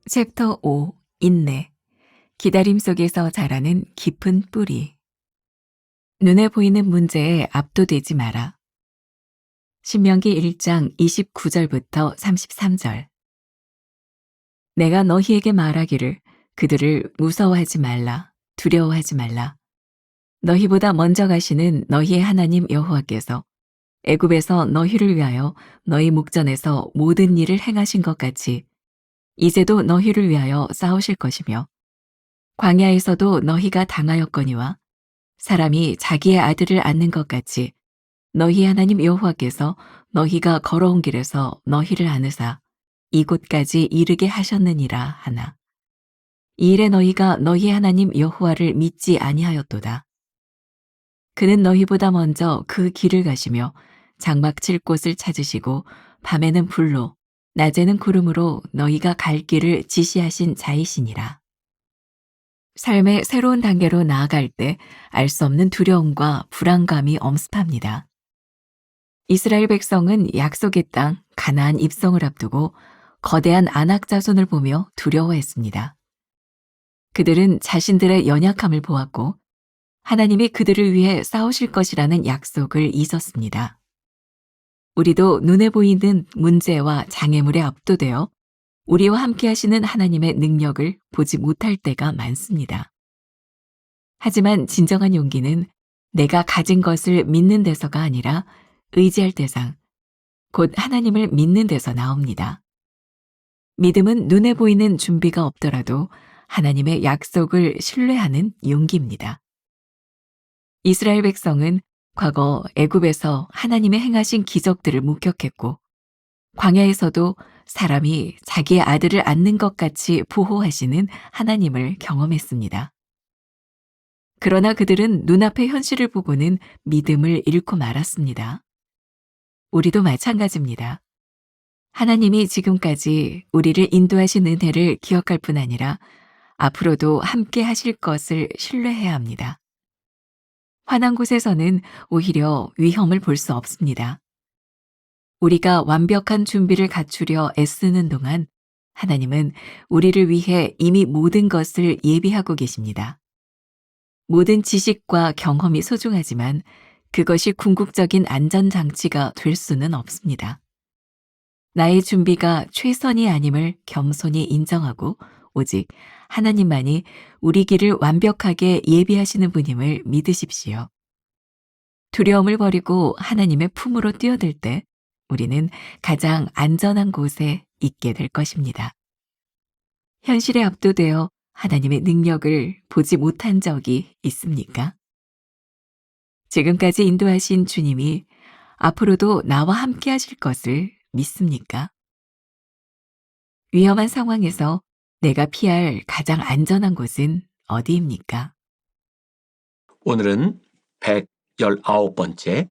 챕터 5. 인내. 기다림 속에서 자라는 깊은 뿌리. 눈에 보이는 문제에 압도되지 마라. 신명기 1장 29절부터 33절. 내가 너희에게 말하기를 그들을 무서워하지 말라, 두려워하지 말라. 너희보다 먼저 가시는 너희의 하나님 여호와께서 애굽에서 너희를 위하여 너희 목전에서 모든 일을 행하신 것 같이 이제도 너희를 위하여 싸우실 것이며 광야에서도 너희가 당하였거니와 사람이 자기의 아들을 안는 것 같이 너희 하나님 여호와께서 너희가 걸어온 길에서 너희를 안으사 이곳까지 이르게 하셨느니라 하나. 이 일에 너희가 너희 하나님 여호와를 믿지 아니하였도다. 그는 너희보다 먼저 그 길을 가시며 장막 칠 곳을 찾으시고 밤에는 불로 낮에는 구름으로 너희가 갈 길을 지시하신 자이시니라. 삶의 새로운 단계로 나아갈 때 알 수 없는 두려움과 불안감이 엄습합니다. 이스라엘 백성은 약속의 땅 가나안 입성을 앞두고 거대한 아낙 자손을 보며 두려워했습니다. 그들은 자신들의 연약함을 보았고 하나님이 그들을 위해 싸우실 것이라는 약속을 잊었습니다. 우리도 눈에 보이는 문제와 장애물에 압도되어 우리와 함께 하시는 하나님의 능력을 보지 못할 때가 많습니다. 하지만 진정한 용기는 내가 가진 것을 믿는 데서가 아니라 의지할 대상, 곧 하나님을 믿는 데서 나옵니다. 믿음은 눈에 보이는 준비가 없더라도 하나님의 약속을 신뢰하는 용기입니다. 이스라엘 백성은 과거 애굽에서 하나님의 행하신 기적들을 목격했고 광야에서도 사람이 자기의 아들을 안는 것 같이 보호하시는 하나님을 경험했습니다. 그러나 그들은 눈앞의 현실을 보고는 믿음을 잃고 말았습니다. 우리도 마찬가지입니다. 하나님이 지금까지 우리를 인도하신 은혜를 기억할 뿐 아니라 앞으로도 함께 하실 것을 신뢰해야 합니다. 환한 곳에서는 오히려 위험을 볼 수 없습니다. 우리가 완벽한 준비를 갖추려 애쓰는 동안 하나님은 우리를 위해 이미 모든 것을 예비하고 계십니다. 모든 지식과 경험이 소중하지만 그것이 궁극적인 안전장치가 될 수는 없습니다. 나의 준비가 최선이 아님을 겸손히 인정하고 오직 하나님만이 우리 길을 완벽하게 예비하시는 분임을 믿으십시오. 두려움을 버리고 하나님의 품으로 뛰어들 때 우리는 가장 안전한 곳에 있게 될 것입니다. 현실에 압도되어 하나님의 능력을 보지 못한 적이 있습니까? 지금까지 인도하신 주님이 앞으로도 나와 함께 하실 것을 믿습니까? 위험한 상황에서 내가 피할 가장 안전한 곳은 어디입니까? 오늘은 119번째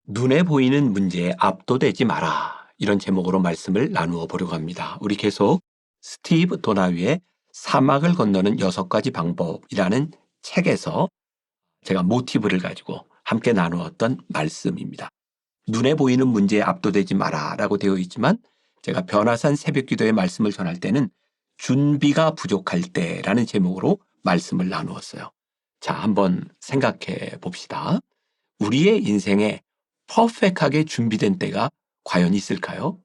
눈에 보이는 문제에 압도되지 마라 이런 제목으로 말씀을 나누어 보려고 합니다. 우리 계속 스티브 도나위의 사막을 건너는 6가지 방법이라는 책에서 제가 모티브를 가지고 함께 나누었던 말씀입니다. 눈에 보이는 문제에 압도되지 마라 라고 되어 있지만 제가 변화산 새벽기도의 말씀을 전할 때는 준비가 부족할 때라는 제목으로 말씀을 나누었어요. 자, 한번 생각해 봅시다. 우리의 인생에 퍼펙트하게 준비된 때가 과연 있을까요?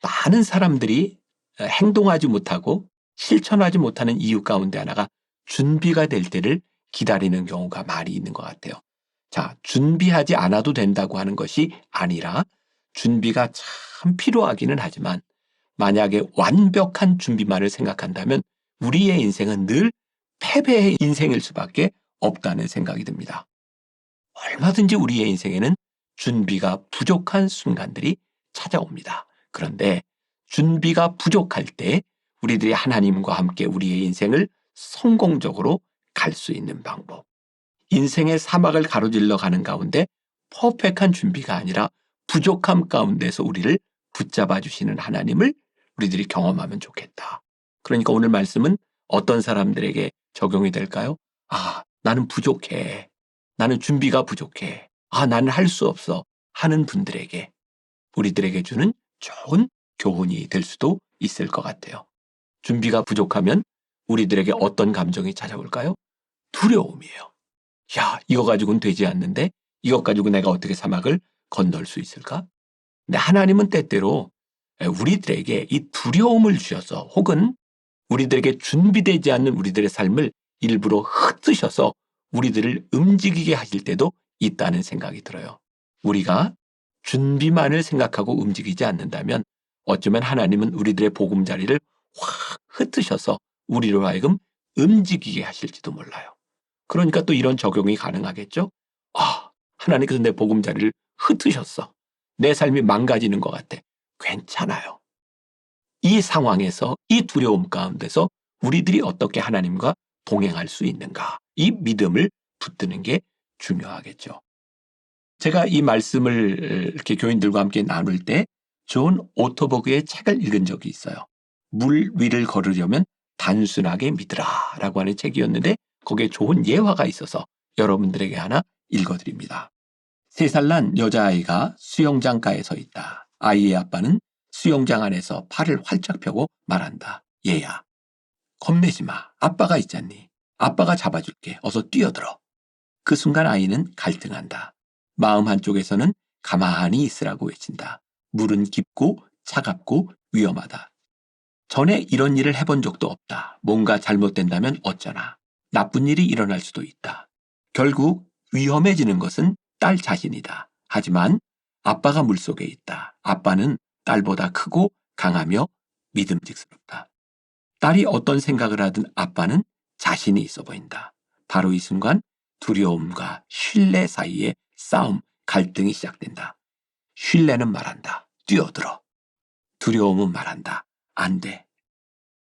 많은 사람들이 행동하지 못하고 실천하지 못하는 이유 가운데 하나가 준비가 될 때를 기다리는 경우가 많이 있는 것 같아요. 자, 준비하지 않아도 된다고 하는 것이 아니라 준비가 참 필요하기는 하지만 만약에 완벽한 준비만을 생각한다면 우리의 인생은 늘 패배의 인생일 수밖에 없다는 생각이 듭니다. 얼마든지 우리의 인생에는 준비가 부족한 순간들이 찾아옵니다. 그런데 준비가 부족할 때 우리들이 하나님과 함께 우리의 인생을 성공적으로 갈 수 있는 방법. 인생의 사막을 가로질러 가는 가운데 퍼펙트한 준비가 아니라 부족함 가운데서 우리를 붙잡아 주시는 하나님을 우리들이 경험하면 좋겠다. 그러니까 오늘 말씀은 어떤 사람들에게 적용이 될까요? 아, 나는 부족해. 나는 준비가 부족해. 아, 나는 할 수 없어. 하는 분들에게 우리들에게 주는 좋은 교훈이 될 수도 있을 것 같아요. 준비가 부족하면 우리들에게 어떤 감정이 찾아올까요? 두려움이에요. 야, 이거 가지고는 되지 않는데 이것 가지고 내가 어떻게 사막을 건널 수 있을까? 근데 하나님은 때때로 우리들에게 이 두려움을 주셔서 혹은 우리들에게 준비되지 않는 우리들의 삶을 일부러 흩으셔서 우리들을 움직이게 하실 때도 있다는 생각이 들어요. 우리가 준비만을 생각하고 움직이지 않는다면 어쩌면 하나님은 우리들의 보금자리를 확 흩으셔서 우리로 하여금 움직이게 하실지도 몰라요. 그러니까 또 이런 적용이 가능하겠죠? 아, 하나님께서 내 보금자리를 흩으셨어. 내 삶이 망가지는 것 같아. 괜찮아요. 이 상황에서 이 두려움 가운데서 우리들이 어떻게 하나님과 동행할 수 있는가? 이 믿음을 붙드는 게 중요하겠죠. 제가 이 말씀을 이렇게 교인들과 함께 나눌 때 존 오토버그의 책을 읽은 적이 있어요. 물 위를 걸으려면 단순하게 믿으라 라고 하는 책이었는데 거기에 좋은 예화가 있어서 여러분들에게 하나 읽어드립니다. 3살 난 여자아이가 수영장가에 서 있다. 아이의 아빠는 수영장 안에서 팔을 활짝 펴고 말한다. 얘야, 겁내지 마. 아빠가 있잖니. 아빠가 잡아줄게. 어서 뛰어들어. 그 순간 아이는 갈등한다. 마음 한쪽에서는 가만히 있으라고 외친다. 물은 깊고 차갑고 위험하다. 전에 이런 일을 해본 적도 없다. 뭔가 잘못된다면 어쩌나. 나쁜 일이 일어날 수도 있다. 결국 위험해지는 것은 딸 자신이다. 하지만 아빠가 물속에 있다. 아빠는 딸보다 크고 강하며 믿음직스럽다. 딸이 어떤 생각을 하든 아빠는 자신이 있어 보인다. 바로 이 순간 두려움과 신뢰 사이의 싸움, 갈등이 시작된다. 신뢰는 말한다. 뛰어들어. 두려움은 말한다. 안 돼.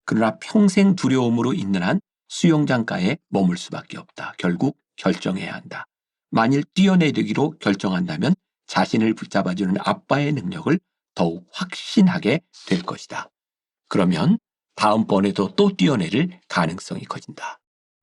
그러나 평생 두려움으로 있는 한 수영장가에 머물 수밖에 없다. 결국 결정해야 한다. 만일 뛰어내리기로 결정한다면 자신을 붙잡아주는 아빠의 능력을 더욱 확신하게 될 것이다. 그러면 다음번에도 또 뛰어내릴 가능성이 커진다.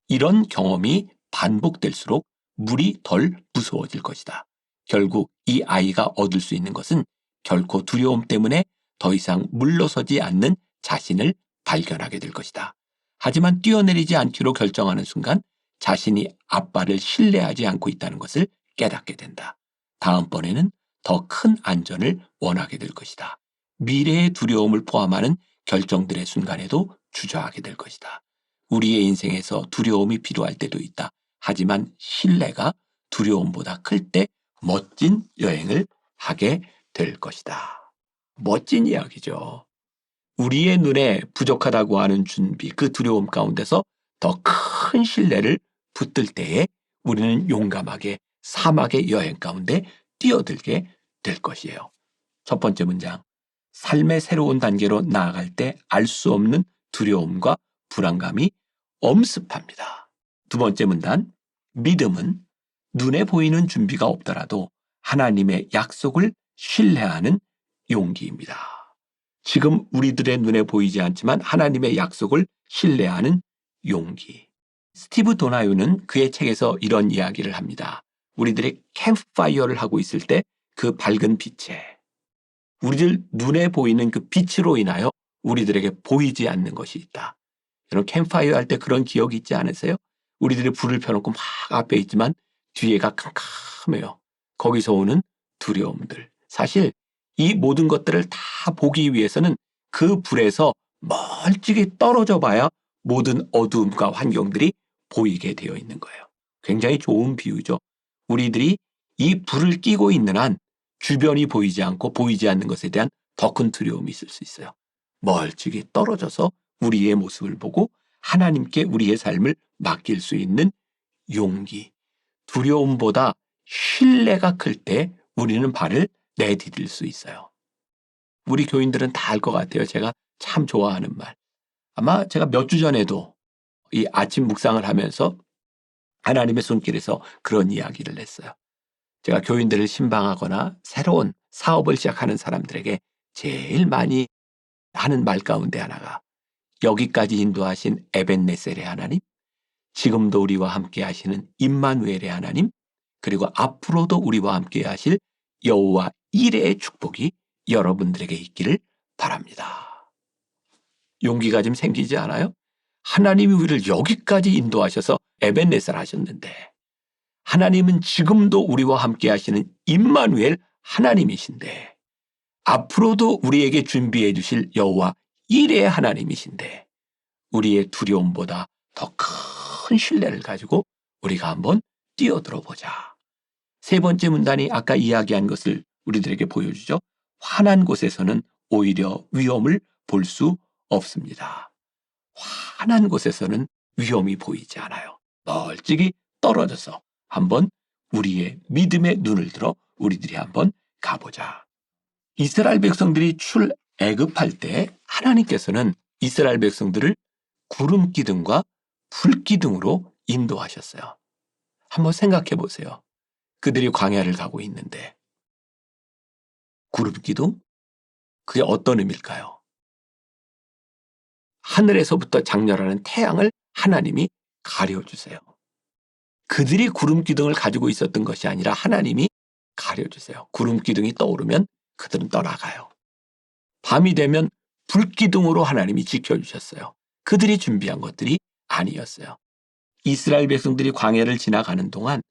이런 경험이 반복될수록 물이 덜 무서워질 것이다. 결국 이 아이가 얻을 수 있는 것은 결코 두려움 때문에 더 이상 물러서지 않는 자신을 발견하게 될 것이다. 하지만 뛰어내리지 않기로 결정하는 순간 자신이 아빠를 신뢰하지 않고 있다는 것을 깨닫게 된다. 다음번에는 더 큰 안전을 원하게 될 것이다. 미래의 두려움을 포함하는 결정들의 순간에도 주저하게 될 것이다. 우리의 인생에서 두려움이 필요할 때도 있다. 하지만 신뢰가 두려움보다 클 때 멋진 여행을 하게 될 것이다. 멋진 이야기죠. 우리의 눈에 부족하다고 하는 준비, 그 두려움 가운데서 더 큰 신뢰를 붙들 때에 우리는 용감하게 사막의 여행 가운데 뛰어들게 될 것이에요. 첫 번째 문장, 삶의 새로운 단계로 나아갈 때 알 수 없는 두려움과 불안감이 엄습합니다. 두 번째 문단, 믿음은 눈에 보이는 준비가 없더라도 하나님의 약속을 신뢰하는 용기입니다. 지금 우리들의 눈에 보이지 않지만 하나님의 약속을 신뢰하는 용기. 스티브 도나유는 그의 책에서 이런 이야기를 합니다. 우리들이 캠프파이어를 하고 있을 때 그 밝은 빛에 우리들 눈에 보이는 그 빛으로 인하여 우리들에게 보이지 않는 것이 있다. 여러분 캠프파이어 할 때 그런 기억이 있지 않으세요? 우리들이 불을 펴놓고 막 앞에 있지만 뒤에가 캄캄해요. 거기서 오는 두려움들. 사실 이 모든 것들을 다 보기 위해서는 그 불에서 멀찍이 떨어져 봐야 모든 어두움과 환경들이 보이게 되어 있는 거예요. 굉장히 좋은 비유죠. 우리들이 이 불을 끼고 있는 한 주변이 보이지 않고 보이지 않는 것에 대한 더 큰 두려움이 있을 수 있어요. 멀찍이 떨어져서 우리의 모습을 보고 하나님께 우리의 삶을 맡길 수 있는 용기. 두려움보다 신뢰가 클 때 우리는 발을 내디딜 수 있어요. 우리 교인들은 다 알 것 같아요. 제가 참 좋아하는 말. 아마 제가 몇 주 전에도 이 아침 묵상을 하면서 하나님의 손길에서 그런 이야기를 했어요. 제가 교인들을 신방하거나 새로운 사업을 시작하는 사람들에게 제일 많이 하는 말 가운데 하나가 여기까지 인도하신 에벤네셀의 하나님, 지금도 우리와 함께 하시는 임마누엘의 하나님, 그리고 앞으로도 우리와 함께 하실 여호와 이레의 축복이 여러분들에게 있기를 바랍니다. 용기가 좀 생기지 않아요? 하나님이 우리를 여기까지 인도하셔서 에벤네셀 하셨는데 하나님은 지금도 우리와 함께 하시는 임마누엘 하나님이신데 앞으로도 우리에게 준비해 주실 여호와 일의 하나님이신데 우리의 두려움보다 더 큰 신뢰를 가지고 우리가 한번 뛰어들어 보자. 세 번째 문단이 아까 이야기한 것을 우리들에게 보여주죠. 환한 곳에서는 오히려 위험을 볼 수 없습니다. 환한 곳에서는 위험이 보이지 않아요. 멀찍이 떨어져서 한번 우리의 믿음의 눈을 들어 우리들이 한번 가보자. 이스라엘 백성들이 출애굽할 때 하나님께서는 이스라엘 백성들을 구름 기둥과 불 기둥으로 인도하셨어요. 한번 생각해 보세요. 그들이 광야를 가고 있는데 구름 기둥? 그게 어떤 의미일까요? 하늘에서부터 장렬하는 태양을 하나님이 가려주세요. 그들이 구름 기둥을 가지고 있었던 것이 아니라 하나님이 가려주세요. 구름 기둥이 떠오르면 그들은 떠나가요. 밤이 되면 불기둥으로 하나님이 지켜주셨어요. 그들이 준비한 것들이 아니었어요. 이스라엘 백성들이 광야를 지나가는 동안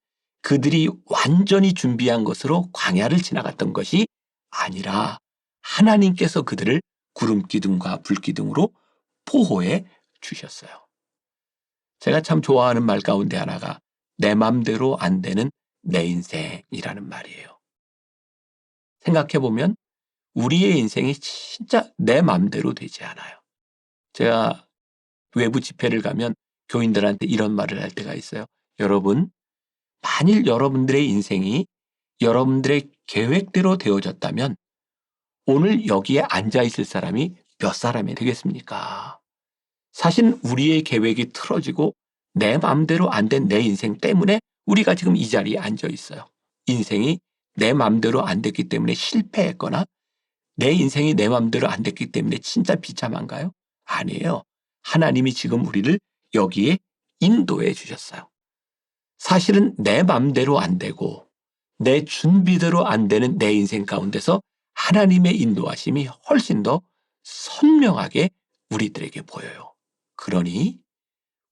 그들이 완전히 준비한 것으로 광야를 지나갔던 것이 아니라 하나님께서 그들을 구름기둥과 불기둥으로 보호해 주셨어요. 제가 참 좋아하는 말 가운데 하나가 내 맘대로 안 되는 내 인생이라는 말이에요. 생각해보면 우리의 인생이 진짜 내 맘대로 되지 않아요. 제가 외부 집회를 가면 교인들한테 이런 말을 할 때가 있어요. 여러분, 만일 여러분들의 인생이 여러분들의 계획대로 되어졌다면 오늘 여기에 앉아 있을 사람이 몇 사람이 되겠습니까? 사실 우리의 계획이 틀어지고 내 마음대로 안 된 내 인생 때문에 우리가 지금 이 자리에 앉아 있어요. 인생이 내 마음대로 안 됐기 때문에 실패했거나 내 인생이 내 마음대로 안 됐기 때문에 진짜 비참한가요? 아니에요. 하나님이 지금 우리를 여기에 인도해 주셨어요. 사실은 내 맘대로 안 되고 내 준비대로 안 되는 내 인생 가운데서 하나님의 인도하심이 훨씬 더 선명하게 우리들에게 보여요. 그러니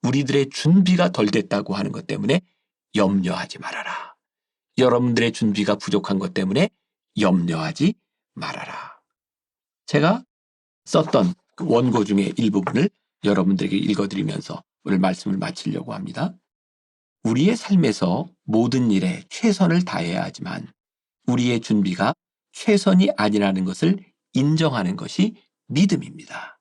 우리들의 준비가 덜 됐다고 하는 것 때문에 염려하지 말아라. 여러분들의 준비가 부족한 것 때문에 염려하지 말아라. 제가 썼던 그 원고 중에 일부분을 여러분들에게 읽어드리면서 오늘 말씀을 마치려고 합니다. 우리의 삶에서 모든 일에 최선을 다해야 하지만 우리의 준비가 최선이 아니라는 것을 인정하는 것이 믿음입니다.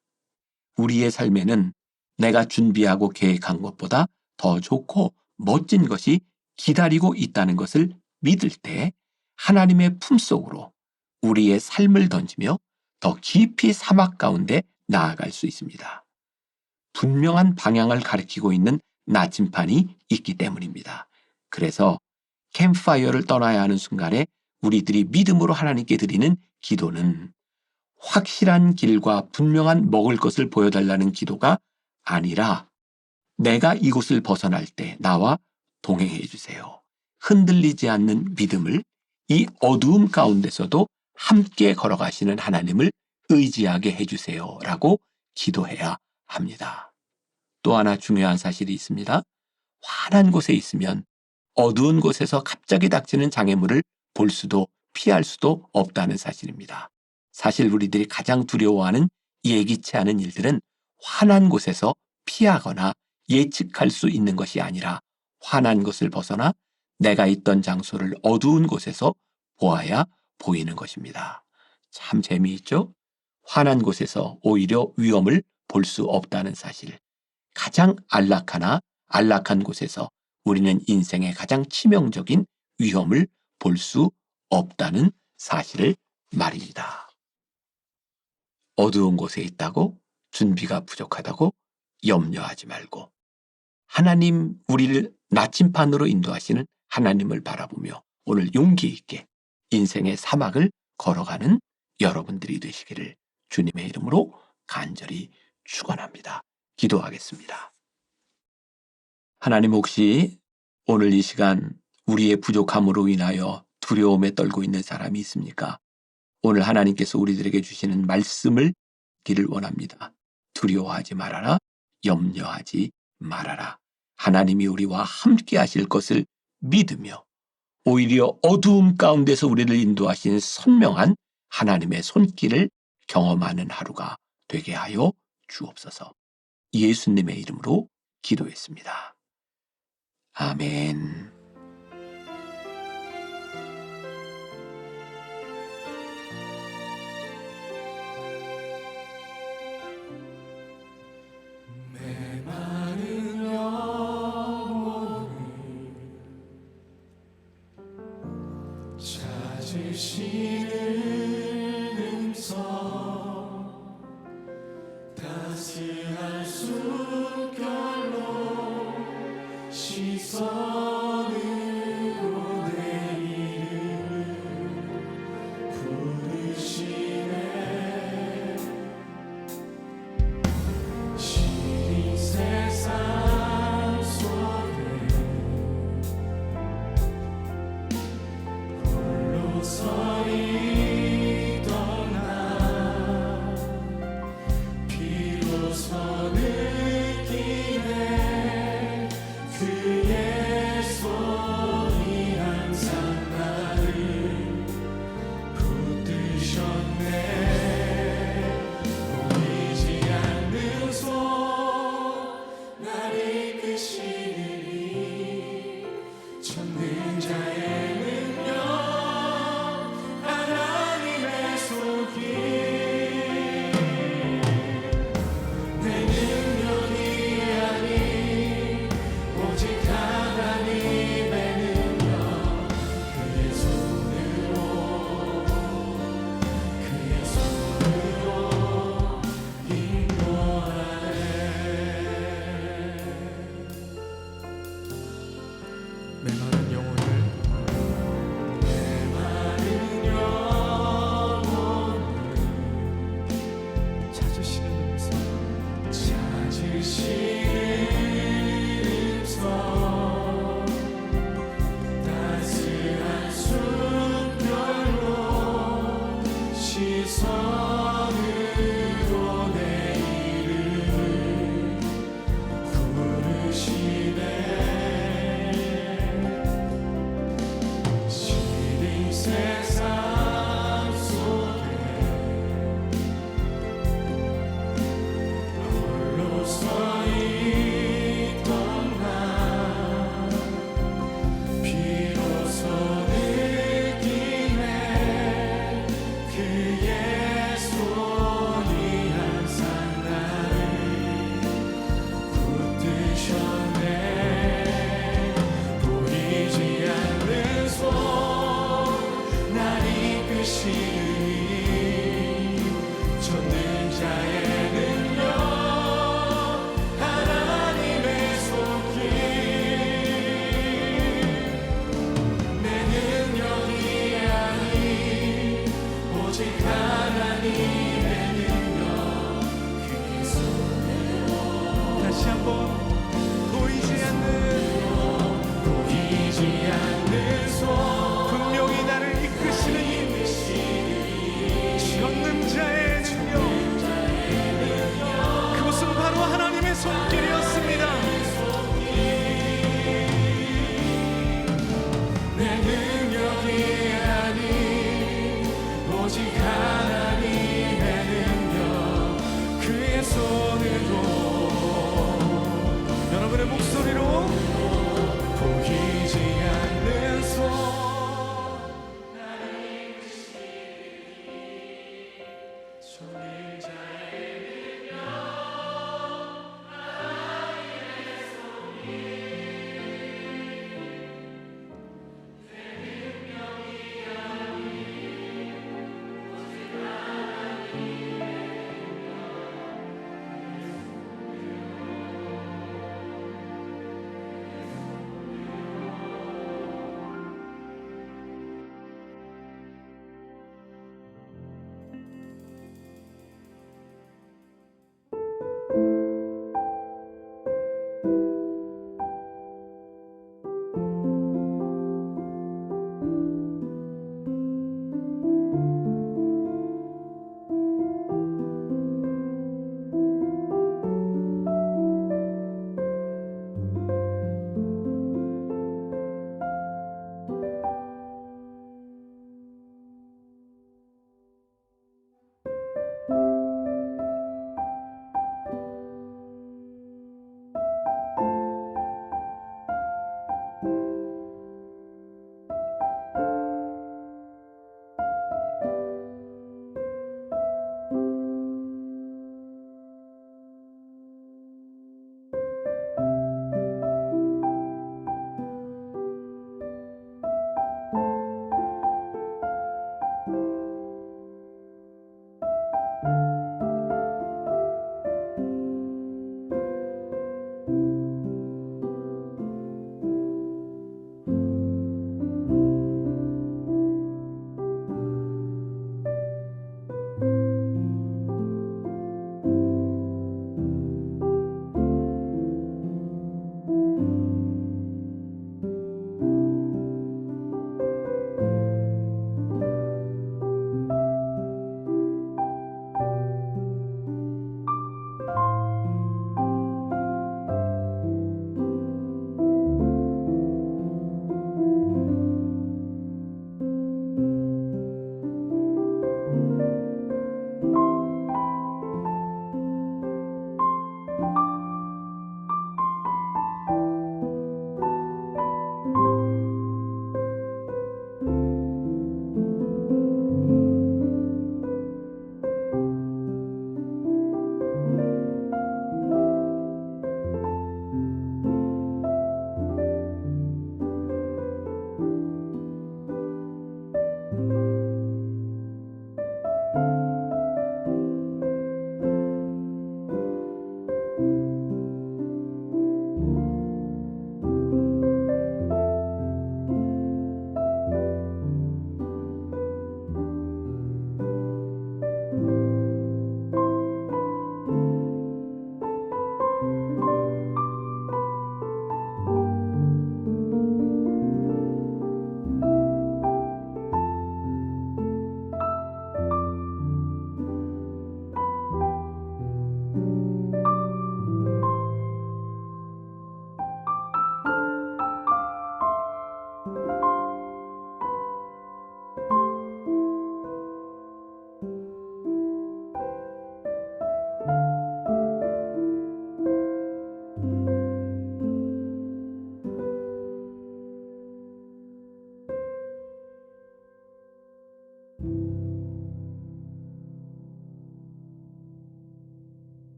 우리의 삶에는 내가 준비하고 계획한 것보다 더 좋고 멋진 것이 기다리고 있다는 것을 믿을 때 하나님의 품속으로 우리의 삶을 던지며 더 깊이 사막 가운데 나아갈 수 있습니다. 분명한 방향을 가리키고 있는 나침판이 있기 때문입니다. 그래서 캠프파이어를 떠나야 하는 순간에 우리들이 믿음으로 하나님께 드리는 기도는 확실한 길과 분명한 먹을 것을 보여달라는 기도가 아니라 내가 이곳을 벗어날 때 나와 동행해 주세요. 흔들리지 않는 믿음을 이 어두움 가운데서도 함께 걸어가시는 하나님을 의지하게 해주세요 라고 기도해야 합니다. 또 하나 중요한 사실이 있습니다. 환한 곳에 있으면 어두운 곳에서 갑자기 닥치는 장애물을 볼 수도 피할 수도 없다는 사실입니다. 사실 우리들이 가장 두려워하는 예기치 않은 일들은 환한 곳에서 피하거나 예측할 수 있는 것이 아니라 환한 곳을 벗어나 내가 있던 장소를 어두운 곳에서 보아야 보이는 것입니다. 참 재미있죠? 환한 곳에서 오히려 위험을 볼 수 없다는 사실. 가장 안락한 곳에서 우리는 인생의 가장 치명적인 위험을 볼 수 없다는 사실을 말입니다. 어두운 곳에 있다고 준비가 부족하다고 염려하지 말고 하나님 우리를 나침판으로 인도하시는 하나님을 바라보며 오늘 용기 있게 인생의 사막을 걸어가는 여러분들이 되시기를 주님의 이름으로 간절히 축원합니다. 기도하겠습니다. 하나님 혹시 오늘 이 시간 우리의 부족함으로 인하여 두려움에 떨고 있는 사람이 있습니까? 오늘 하나님께서 우리들에게 주시는 말씀을 듣기를 원합니다. 두려워하지 말아라. 염려하지 말아라. 하나님이 우리와 함께 하실 것을 믿으며 오히려 어두움 가운데서 우리를 인도하신 선명한 하나님의 손길을 경험하는 하루가 되게 하여 주옵소서. 예수님의 이름으로 기도했습니다. 아멘. 메마른 영혼을 찾으시는 음성, 따스한 숨결로 시선으로 내 이름을 부르시네. 시린 세상 속에 홀로 서 있던 나 비로소 느끼네. 그의 손이 항상 나를 붙드셨네. 보이지 않는 손 날 이끄시니 전능자의 능력 하나님의 손길. 내 능력이 아닌 오직 하나님의 능력. 그의 손으로 인도하네. 메마른 영혼을 찾으시는 음성, 따스한 숨결로 시선으로 내 이름을 부르시네. 시린 세상 속에 홀로 서 있던 나 비로소 느끼네. 그의 손이 항상 나를 붙드셨네. 보이지 않는 손 날 이끄시니 전능자의 능력 하나님의 손길. 내 능력이 아닌 오직 하나님의 능력. 그의 손으로 다시 한번 보이지 않는 손 분명히 나를 이끄시는 전능자의 능력. 그것은 바로 하나님의 손길이었습니다. 내 능력이 아닌 오직 하나님의 능력. 그의 손으로